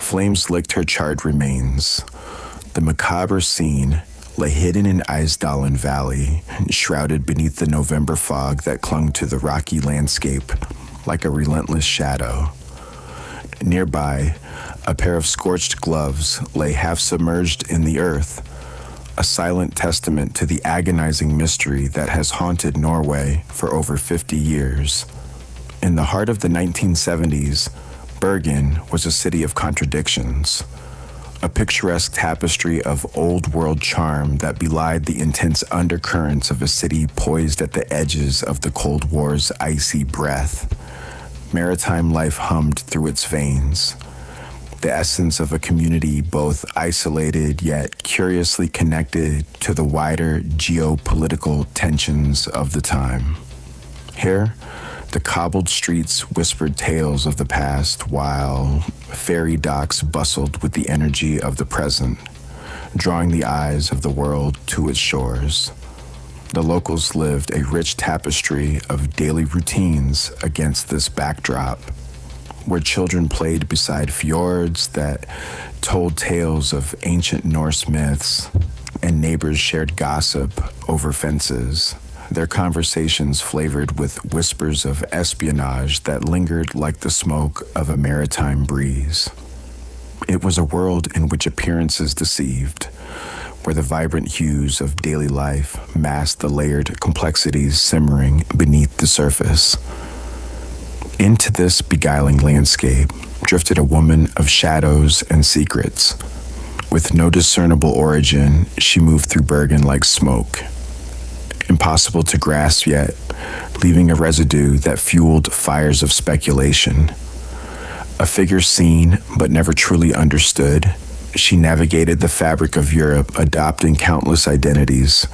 flames licked her charred remains. The macabre scene lay hidden in Isdal Valley, shrouded beneath the November fog that clung to the rocky landscape like a relentless shadow. Nearby, a pair of scorched gloves lay half submerged in the earth, a silent testament to the agonizing mystery that has haunted Norway for over 50 years. In the heart of the 1970s, Bergen was a city of contradictions, a picturesque tapestry of old-world charm that belied the intense undercurrents of a city poised at the edges of the Cold War's icy breath. Maritime life hummed through its veins, the essence of a community both isolated yet curiously connected to the wider geopolitical tensions of the time. Here, the cobbled streets whispered tales of the past, while ferry docks bustled with the energy of the present, drawing the eyes of the world to its shores. The locals lived a rich tapestry of daily routines against this backdrop, where children played beside fjords that told tales of ancient Norse myths, and neighbors shared gossip over fences, their conversations flavored with whispers of espionage that lingered like the smoke of a maritime breeze. It was a world in which appearances deceived, where the vibrant hues of daily life masked the layered complexities simmering beneath the surface. Into this beguiling landscape drifted a woman of shadows and secrets. With no discernible origin, she moved through Bergen like smoke, impossible to grasp yet, leaving a residue that fueled fires of speculation. A figure seen but never truly understood, she navigated the fabric of Europe, adopting countless identities,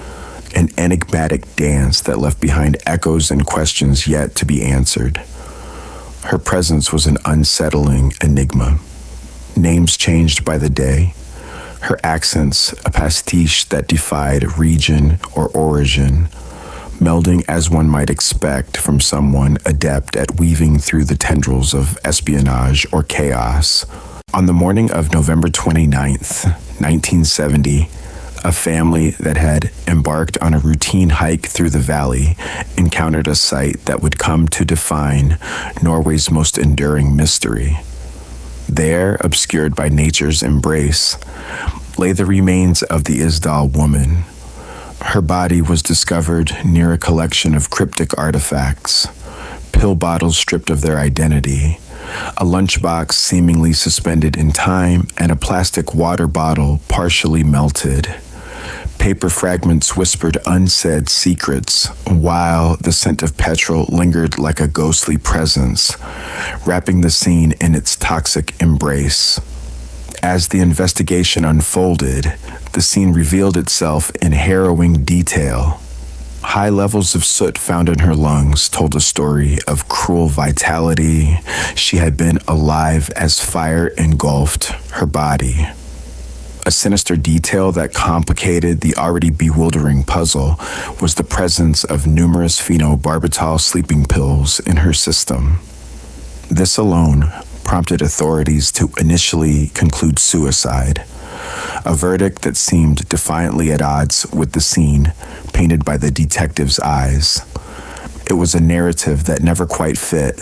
an enigmatic dance that left behind echoes and questions yet to be answered. Her presence was an unsettling enigma. Names changed by the day, her accents a pastiche that defied region or origin, melding as one might expect from someone adept at weaving through the tendrils of espionage or chaos. On the morning of November 29th, 1970, a family that had embarked on a routine hike through the valley encountered a sight that would come to define Norway's most enduring mystery. There, obscured by nature's embrace, lay the remains of the Isdal woman. Her body was discovered near a collection of cryptic artifacts, pill bottles stripped of their identity, a lunchbox seemingly suspended in time, and a plastic water bottle partially melted. Paper fragments whispered unsaid secrets, while the scent of petrol lingered like a ghostly presence, wrapping the scene in its toxic embrace. As the investigation unfolded, the scene revealed itself in harrowing detail. High levels of soot found in her lungs told a story of cruel vitality. She had been alive as fire engulfed her body. A sinister detail that complicated the already bewildering puzzle was the presence of numerous phenobarbital sleeping pills in her system. This alone prompted authorities to initially conclude suicide, a verdict that seemed defiantly at odds with the scene painted by the detective's eyes. It was a narrative that never quite fit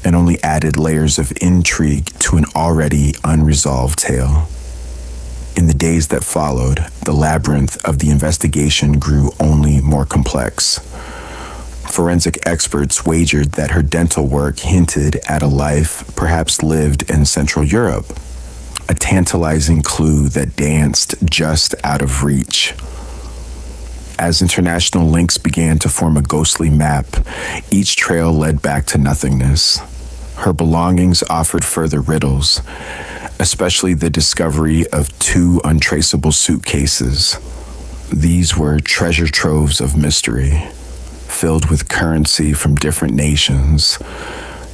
and only added layers of intrigue to an already unresolved tale. In the days that followed, the labyrinth of the investigation grew only more complex. Forensic experts wagered that her dental work hinted at a life perhaps lived in Central Europe, a tantalizing clue that danced just out of reach. As international links began to form a ghostly map, each trail led back to nothingness. Her belongings offered further riddles, especially the discovery of 2 untraceable suitcases. These were treasure troves of mystery, filled with currency from different nations,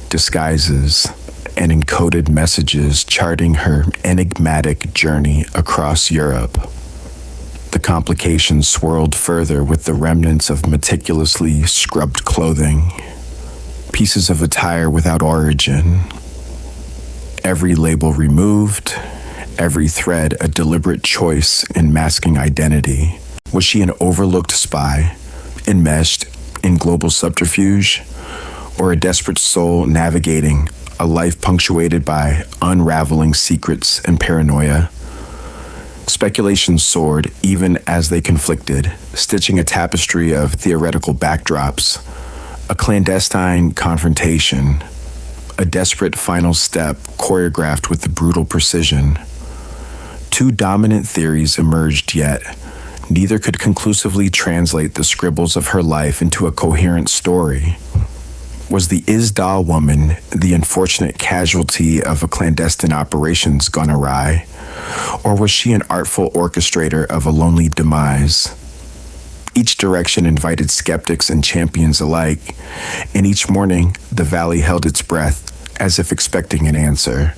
disguises, and encoded messages charting her enigmatic journey across Europe. The complications swirled further with the remnants of meticulously scrubbed clothing, pieces of attire without origin, every label removed, every thread a deliberate choice in masking identity. Was she an overlooked spy, enmeshed in global subterfuge, or a desperate soul navigating a life punctuated by unraveling secrets and paranoia? Speculation soared even as they conflicted, stitching a tapestry of theoretical backdrops, a clandestine confrontation, a desperate final step choreographed with brutal precision. Two dominant theories emerged, yet neither could conclusively translate the scribbles of her life into a coherent story. Was the Isdal woman the unfortunate casualty of a clandestine operations gone awry? Or was she an artful orchestrator of a lonely demise? Each direction invited skeptics and champions alike, and each morning the valley held its breath as if expecting an answer.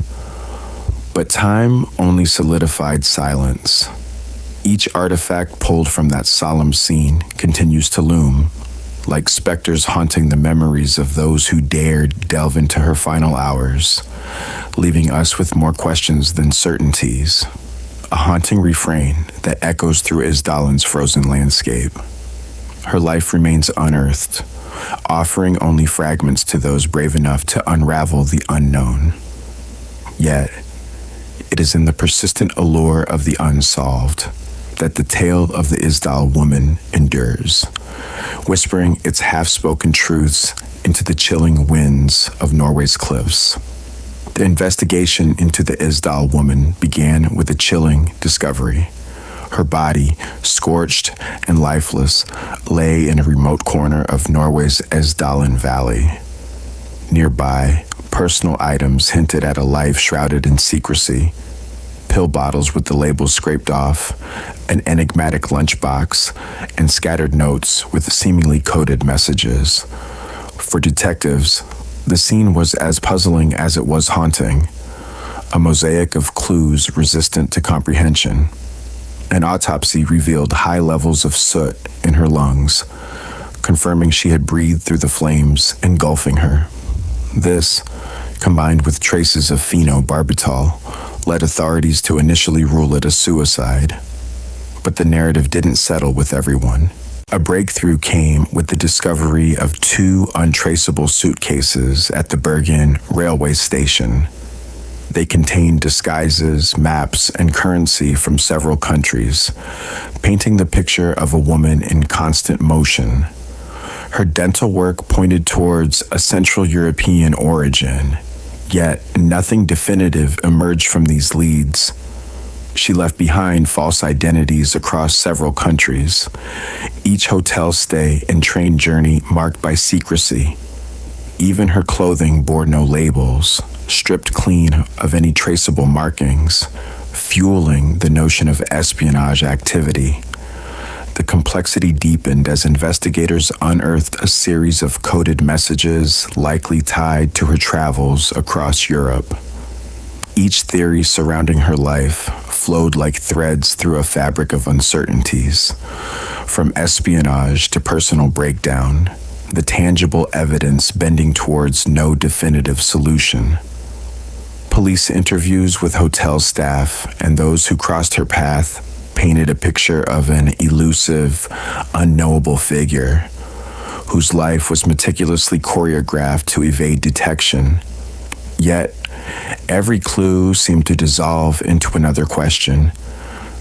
But time only solidified silence. Each artifact pulled from that solemn scene continues to loom, like specters haunting the memories of those who dared delve into her final hours, leaving us with more questions than certainties. A haunting refrain that echoes through Isdalin's frozen landscape. Her life remains unearthed, offering only fragments to those brave enough to unravel the unknown. Yet, it is in the persistent allure of the unsolved that the tale of the Isdal woman endures, whispering its half-spoken truths into the chilling winds of Norway's cliffs. The investigation into the Isdal woman began with a chilling discovery. Her body, scorched and lifeless, lay in a remote corner of Norway's Isdalen Valley. Nearby, personal items hinted at a life shrouded in secrecy. Pill bottles with the labels scraped off, an enigmatic lunchbox, and scattered notes with seemingly coded messages. For detectives, the scene was as puzzling as it was haunting, a mosaic of clues resistant to comprehension. An autopsy revealed high levels of soot in her lungs, confirming she had breathed through the flames engulfing her. This, combined with traces of phenobarbital, led authorities to initially rule it a suicide. But the narrative didn't settle with everyone. A breakthrough came with the discovery of 2 untraceable suitcases at the Bergen railway station. They contained disguises, maps, and currency from several countries, painting the picture of a woman in constant motion. Her dental work pointed towards a Central European origin, yet nothing definitive emerged from these leads. She left behind false identities across several countries, each hotel stay and train journey marked by secrecy. Even her clothing bore no labels, stripped clean of any traceable markings, fueling the notion of espionage activity. The complexity deepened as investigators unearthed a series of coded messages likely tied to her travels across Europe. Each theory surrounding her life flowed like threads through a fabric of uncertainties. From espionage to personal breakdown, the tangible evidence bending towards no definitive solution. Police interviews with hotel staff and those who crossed her path painted a picture of an elusive, unknowable figure whose life was meticulously choreographed to evade detection. Yet, every clue seemed to dissolve into another question,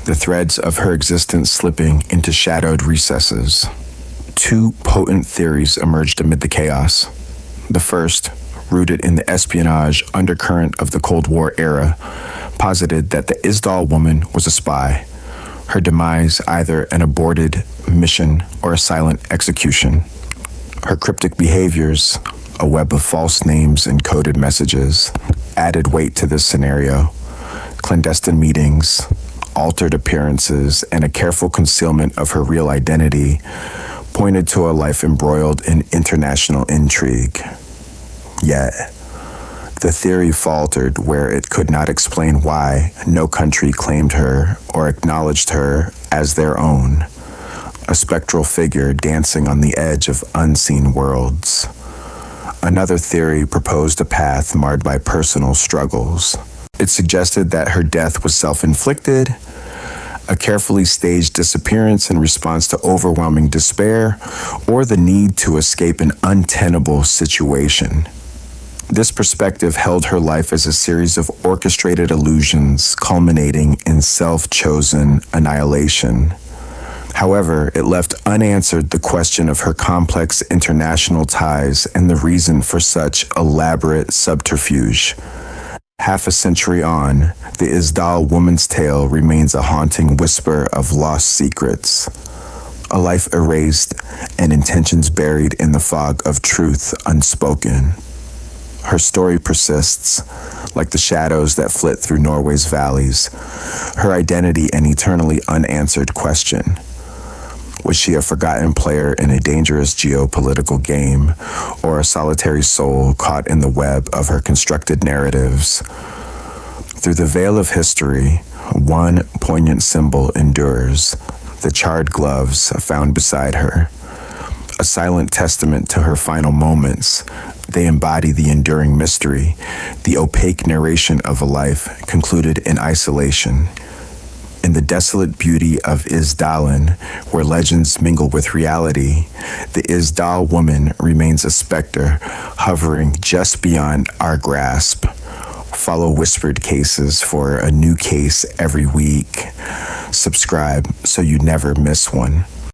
the threads of her existence slipping into shadowed recesses. 2 potent theories emerged amid the chaos. The first, rooted in the espionage undercurrent of the Cold War era, posited that the Isdal woman was a spy, her demise either an aborted mission or a silent execution. Her cryptic behaviors, a web of false names and coded messages, added weight to this scenario. Clandestine meetings, altered appearances, and a careful concealment of her real identity pointed to a life embroiled in international intrigue. Yet, the theory faltered where it could not explain why no country claimed her or acknowledged her as their own, a spectral figure dancing on the edge of unseen worlds. Another theory proposed a path marred by personal struggles. It suggested that her death was self-inflicted, a carefully staged disappearance in response to overwhelming despair, or the need to escape an untenable situation. This perspective held her life as a series of orchestrated illusions culminating in self-chosen annihilation. However, it left unanswered the question of her complex international ties and the reason for such elaborate subterfuge. Half a century on, the Isdal woman's tale remains a haunting whisper of lost secrets, a life erased and intentions buried in the fog of truth unspoken. Her story persists, like the shadows that flit through Norway's valleys, her identity an eternally unanswered question. Was she a forgotten player in a dangerous geopolitical game, or a solitary soul caught in the web of her constructed narratives? Through the veil of history, one poignant symbol endures: the charred gloves found beside her. A silent testament to her final moments, they embody the enduring mystery, the opaque narration of a life concluded in isolation. In the desolate beauty of Isdalen, where legends mingle with reality, the Isdal woman remains a specter hovering just beyond our grasp. Follow Whispered Cases for a new case every week. Subscribe so you never miss one.